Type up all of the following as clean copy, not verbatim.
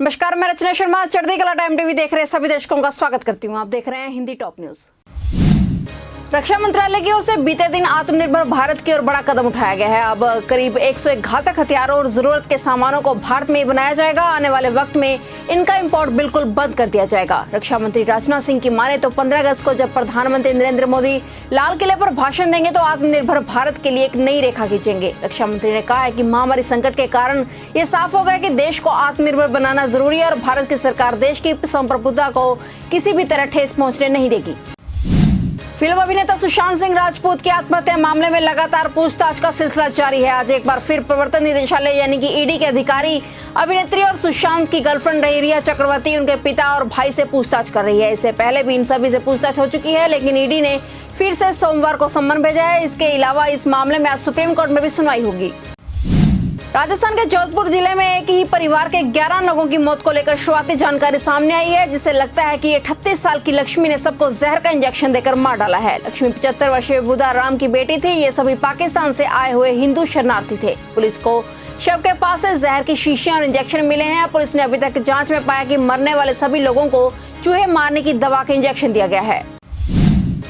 नमस्कार, मैं रचना शर्मा चढ़ती कला टाइम टीवी देख रहे सभी दर्शकों का स्वागत करती हूं। आप देख रहे हैं हिंदी टॉप न्यूज। रक्षा मंत्रालय की ओर से बीते दिन आत्मनिर्भर भारत की ओर बड़ा कदम उठाया गया है। अब करीब 101 घातक हथियारों और जरूरत के सामानों को भारत में ही बनाया जाएगा। आने वाले वक्त में इनका इंपोर्ट बिल्कुल बंद कर दिया जाएगा। रक्षा मंत्री राजनाथ सिंह की माने तो 15 अगस्त को जब प्रधानमंत्री नरेंद्र मोदी लाल किले पर भाषण देंगे तो आत्मनिर्भर भारत के लिए एक नई रेखा खींचेंगे। रक्षा मंत्री ने कहा है कि महामारी संकट के कारण ये साफ हो गया कि देश को आत्मनिर्भर बनाना जरूरी है और भारत की सरकार देश की संप्रभुता को किसी भी तरह ठेस पहुंचने नहीं देगी। फिल्म अभिनेता सुशांत सिंह राजपूत की आत्महत्या मामले में लगातार पूछताछ का सिलसिला जारी है। आज एक बार फिर प्रवर्तन निदेशालय यानी कि ईडी के अधिकारी अभिनेत्री और सुशांत की गर्लफ्रेंड रही रिया चक्रवर्ती, उनके पिता और भाई से पूछताछ कर रही है। इससे पहले भी इन सभी से पूछताछ हो चुकी है, लेकिन ईडी ने फिर से सोमवार को सम्मन भेजा है। इसके अलावा इस मामले में आज सुप्रीम कोर्ट में भी सुनवाई होगी। राजस्थान के जोधपुर जिले में एक ही परिवार के 11 लोगों की मौत को लेकर शुरुआती जानकारी सामने आई है, जिससे लगता है कि ये 38 साल की लक्ष्मी ने सबको जहर का इंजेक्शन देकर मार डाला है। लक्ष्मी 75 वर्षीय बुधा राम की बेटी थी। ये सभी पाकिस्तान से आए हुए हिंदू शरणार्थी थे। पुलिस को शव के पास से जहर की शीशियां और इंजेक्शन मिले हैं। पुलिस ने अभी तक जाँच में पाया कि मरने वाले सभी लोगों को चूहे मारने की दवा का इंजेक्शन दिया गया है।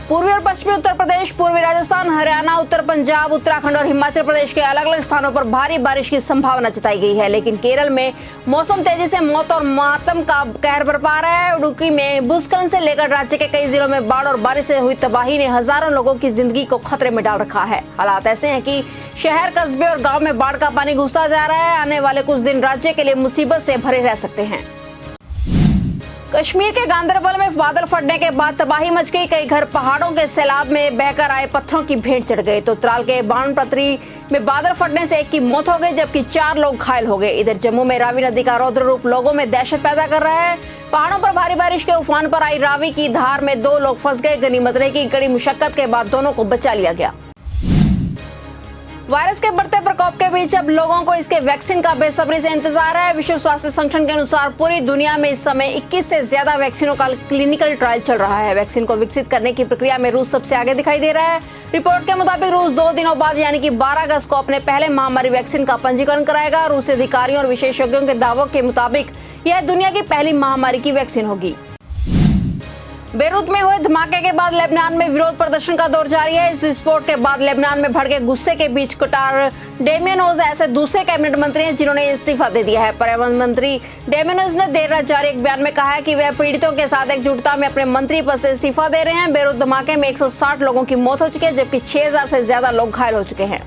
पूर्वी और पश्चिमी उत्तर प्रदेश, पूर्वी राजस्थान, हरियाणा, उत्तर पंजाब, उत्तराखंड और हिमाचल प्रदेश के अलग अलग स्थानों पर भारी बारिश की संभावना जताई गई है। लेकिन केरल में मौसम तेजी से मौत और मातम का कहर बरपा रहा है। उडुपी में भूस्खलन से लेकर राज्य के कई जिलों में बाढ़ और बारिश से हुई तबाही ने हजारों लोगों की जिंदगी को खतरे में डाल रखा है। हालात ऐसे हैं कि शहर, कस्बे और गाँव में बाढ़ का पानी घुसता जा रहा है। आने वाले कुछ दिन राज्य के लिए मुसीबत से भरे रह सकते हैं। कश्मीर के गांदरबल में बादल फटने के बाद तबाही मच गई। कई घर पहाड़ों के सैलाब में बहकर आए पत्थरों की भेंट चढ़ गए। तो त्राल के बाणपत्री में बादल फटने से एक की मौत हो गई, जबकि 4 लोग घायल हो गए। इधर जम्मू में रावी नदी का रौद्र रूप लोगों में दहशत पैदा कर रहा है। पहाड़ों पर भारी बारिश के उफान पर आई रावी की धार में 2 लोग फंस गए। गनीमत रही कि कड़ी मुशक्कत के बाद दोनों को बचा लिया गया। वायरस के बढ़ते प्रकोप के बीच अब लोगों को इसके वैक्सीन का बेसब्री से इंतजार है। विश्व स्वास्थ्य संगठन के अनुसार पूरी दुनिया में इस समय 21 से ज्यादा वैक्सीनों का क्लिनिकल ट्रायल चल रहा है। वैक्सीन को विकसित करने की प्रक्रिया में रूस सबसे आगे दिखाई दे रहा है। रिपोर्ट के मुताबिक रूस 2 दिनों बाद यानी कि 12 अगस्त को अपने पहले महामारी वैक्सीन का पंजीकरण कराएगा। रूसी अधिकारियों और विशेषज्ञों के दावों के मुताबिक यह दुनिया की पहली महामारी की वैक्सीन होगी। बेरूत में हुए धमाके के बाद लेबनान में विरोध प्रदर्शन का दौर जारी है। इस विस्फोट के बाद लेबनान में भड़के गुस्से के बीच कटार डेमियनोज ऐसे दूसरे कैबिनेट मंत्री हैं जिन्होंने इस्तीफा दे दिया है। पर्यावरण मंत्री डेमियनोज ने देर रात जारी एक बयान में कहा है कि वह पीड़ितों के साथ एकजुटता में अपने मंत्री पद से इस्तीफा दे रहे हैं। बेरूत धमाके में 160 लोगों की मौत हो चुकी है, जबकि 6000 से ज्यादा लोग घायल हो चुके हैं।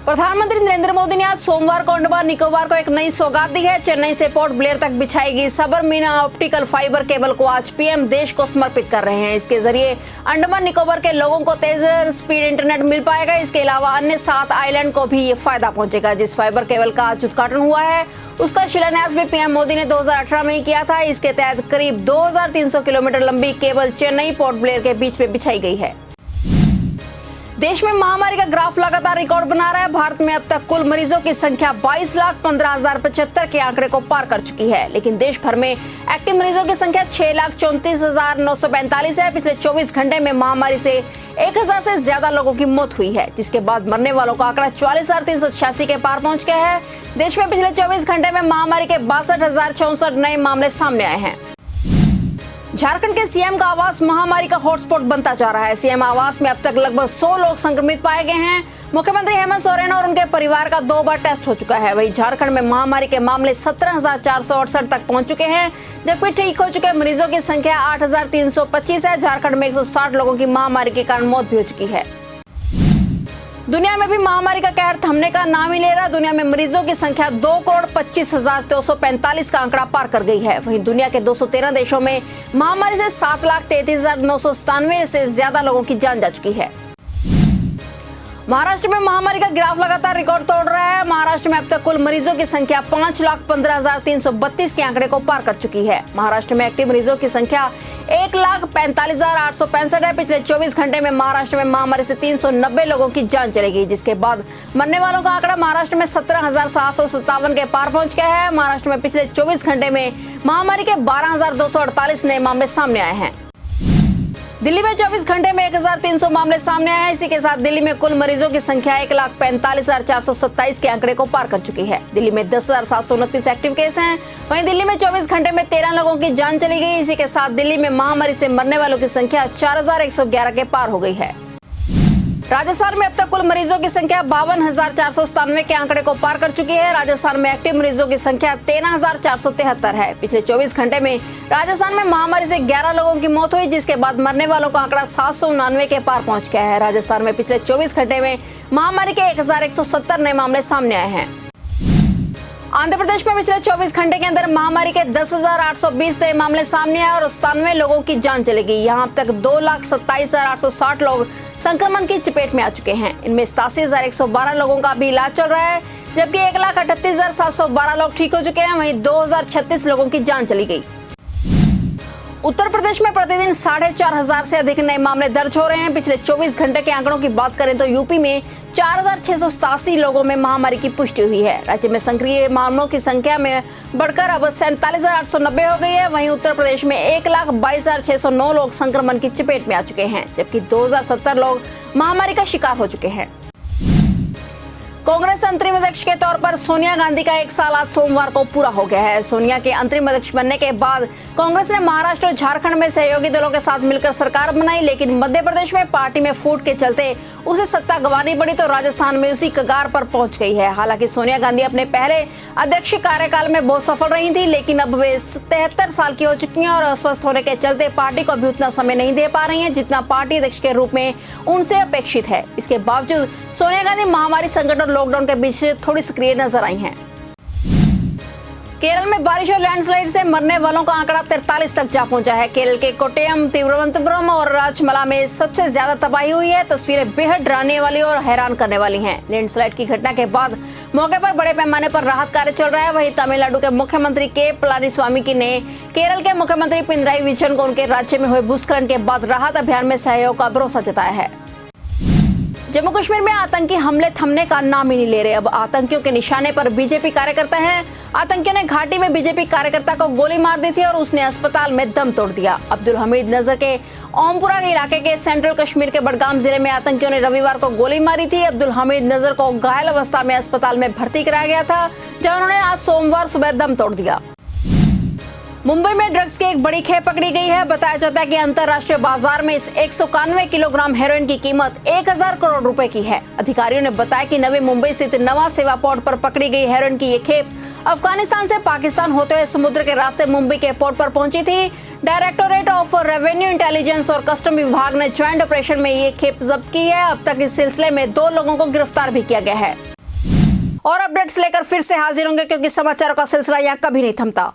प्रधानमंत्री नरेंद्र मोदी ने आज सोमवार को अंडमान निकोबार को एक नई सौगात दी है। चेन्नई से पोर्ट ब्लेयर तक बिछाएगी सबरमीना ऑप्टिकल फाइबर केबल को आज पीएम देश को समर्पित कर रहे हैं। इसके जरिए अंडमान निकोबार के लोगों को तेज स्पीड इंटरनेट मिल पाएगा। इसके अलावा अन्य 7 आइलैंड को भी ये फायदा पहुंचेगा। जिस फाइबर केबल का आज उद्घाटन हुआ है उसका शिलान्यास भी पीएम मोदी ने 2018 में ही किया था। इसके तहत करीब 2300 किलोमीटर लंबी केबल चेन्नई पोर्ट ब्लेयर के बीच में बिछाई गई है। देश में महामारी का ग्राफ लगातार रिकॉर्ड बना रहा है। भारत में अब तक कुल मरीजों की संख्या 22,15,075 के आंकड़े को पार कर चुकी है, लेकिन देश भर में एक्टिव मरीजों की संख्या 6,34,945 है। पिछले 24 घंटे में महामारी से 1000 से ज्यादा लोगों की मौत हुई है, जिसके बाद मरने वालों का आंकड़ा 44,386 के पार पहुंच गया है। देश में पिछले 24 घंटे में महामारी के 62,064 नए मामले सामने आए हैं। झारखंड के सीएम का आवास महामारी का हॉटस्पॉट बनता जा रहा है। सीएम आवास में अब तक लगभग 100 लोग संक्रमित पाए गए हैं। मुख्यमंत्री हेमंत सोरेन और उनके परिवार का 2 बार टेस्ट हो चुका है। वहीं झारखंड में महामारी के मामले 17,468 तक पहुंच चुके हैं, जबकि ठीक हो चुके मरीजों की संख्या 8,325 है। झारखंड में 160 लोगों की महामारी के कारण मौत भी हो चुकी है। दुनिया में भी महामारी का कहर थमने का नाम ही ले रहा। दुनिया में मरीजों की संख्या 2,25,245 का आंकड़ा पार कर गई है। वहीं दुनिया के 213 देशों में महामारी से 7,33,997 से ज्यादा लोगों की जान जा चुकी है। महाराष्ट्र में महामारी का ग्राफ लगातार रिकॉर्ड तोड़ रहा है। महाराष्ट्र में अब तक कुल मरीजों की संख्या 5,15,332 के आंकड़े को पार कर चुकी है। महाराष्ट्र में एक्टिव मरीजों की संख्या 1,45,865 है। पिछले 24 घंटे में महाराष्ट्र में महामारी से 390 लोगों की जान चली गई, जिसके बाद मरने वालों का आंकड़ा महाराष्ट्र में 17,757 के पार पहुंच गया है। महाराष्ट्र में पिछले 24 घंटे में महामारी के 12,248 नए मामले सामने आए हैं। दिल्ली में 24 घंटे में 1300 मामले सामने आए हैं। इसी के साथ दिल्ली में कुल मरीजों की संख्या 1,45,427 के आंकड़े को पार कर चुकी है। दिल्ली में 10,729 एक्टिव केस हैं। वहीं दिल्ली में 24 घंटे में 13 लोगों की जान चली गई। इसी के साथ दिल्ली में महामारी से मरने वालों की संख्या 4,111 के पार हो गई है। राजस्थान में अब तक कुल मरीजों की संख्या 52,497 के आंकड़े को पार कर चुकी है। राजस्थान में एक्टिव मरीजों की संख्या 13,473 है। पिछले 24 घंटे में राजस्थान में महामारी से 11 लोगों की मौत हुई, जिसके बाद मरने वालों का आंकड़ा 799 के पार पहुंच गया है। राजस्थान में पिछले 24 घंटे में महामारी के 1,170 नए मामले सामने आए हैं। आंध्र प्रदेश में पिछले 24 घंटे के अंदर महामारी के 10,820 नए मामले सामने आए और 97 लोगों की जान चली गई। यहाँ अब तक 2,27,860 लोग संक्रमण की चपेट में आ चुके हैं। इनमें 87,112 लोगों का भी इलाज चल रहा है, जबकि 1,38,712 लोग ठीक हो चुके हैं। वहीं 2,036 लोगों की जान चली गई। उत्तर प्रदेश में प्रतिदिन 4,500 से अधिक नए मामले दर्ज हो रहे हैं। पिछले 24 घंटे के आंकड़ों की बात करें तो यूपी में 4,687 लोगों में महामारी की पुष्टि हुई है। राज्य में सक्रिय मामलों की संख्या में बढ़कर अब 47,890 हो गई है। वहीं उत्तर प्रदेश में 1,22,609 लोग संक्रमण की चपेट में आ चुके हैं, जबकि 2,070 लोग महामारी का शिकार हो चुके हैं। कांग्रेस अंतरिम अध्यक्ष के तौर पर सोनिया गांधी का 1 साल आज सोमवार को पूरा हो गया है। सोनिया के अंतरिम अध्यक्ष बनने के बाद कांग्रेस ने महाराष्ट्र और झारखंड में सहयोगी दलों के साथ मिलकर सरकार बनाई, लेकिन मध्य प्रदेश में पार्टी में फूट के चलते उसे सत्ता गंवानी पड़ी तो राजस्थान में उसी कगार पर पहुंच गई है। हालांकि सोनिया गांधी अपने पहले अध्यक्ष कार्यकाल में बहुत सफल रही थी, लेकिन अब वे 73 साल की हो चुकी हैं और अस्वस्थ होने के चलते पार्टी को अभी उतना समय नहीं दे पा रही हैं जितना पार्टी अध्यक्ष के रूप में उनसे अपेक्षित है। इसके बावजूद सोनिया गांधी महामारी, संकट और लॉकडाउन के बीच थोड़ी सक्रिय नजर आई हैं। केरल में बारिश और लैंडस्लाइड से मरने वालों का आंकड़ा 43 तक जा पहुंचा है। केरल के कोट्टयम, तिरुवनंतपुरम और राजमला में सबसे ज्यादा तबाही हुई है। तस्वीरें बेहद डराने वाली और हैरान करने वाली हैं। लैंडस्लाइड की घटना के बाद मौके पर बड़े पैमाने पर राहत कार्य चल रहा है। वहीं तमिलनाडु के मुख्यमंत्री के पलानीस्वामी ने केरल के मुख्यमंत्री पिनराई विजयन को उनके राज्य में हुए भूस्खलन के बाद राहत अभियान में सहयोग का भरोसा जताया है। जम्मू कश्मीर में आतंकी हमले थमने का नाम ही नहीं ले रहे। अब आतंकियों के निशाने पर बीजेपी कार्यकर्ता हैं। आतंकियों ने घाटी में बीजेपी कार्यकर्ता को गोली मार दी थी और उसने अस्पताल में दम तोड़ दिया। अब्दुल हमीद नजर के ओमपुरा इलाके के सेंट्रल कश्मीर के बडगाम जिले में आतंकियों ने रविवार को गोली मारी थी। अब्दुल हमीद नजर को घायल अवस्था में अस्पताल में भर्ती कराया गया था, जहां उन्होंने आज सोमवार सुबह दम तोड़ दिया। मुंबई में ड्रग्स की एक बड़ी खेप पकड़ी गई है। बताया जाता है कि अंतर्राष्ट्रीय बाजार में इस 191 किलोग्राम हेरोइन की कीमत 1,000 करोड़ रुपए की है। अधिकारियों ने बताया कि नवी मुंबई स्थित नवा सेवा पोर्ट पर पकड़ी गई हेरोइन की ये खेप अफगानिस्तान से पाकिस्तान होते हुए समुद्र के रास्ते मुंबई के पोर्ट पर पहुंची थी। डायरेक्टोरेट ऑफ रेवेन्यू इंटेलिजेंस और कस्टम विभाग ने ज्वाइंट ऑपरेशन में ये खेप जब्त की है। अब तक इस सिलसिले में 2 लोगों को गिरफ्तार भी किया गया है। और अपडेट्स लेकर फिर से हाजिर होंगे, क्योंकि समाचारों का सिलसिला यहाँ कभी नहीं थमता।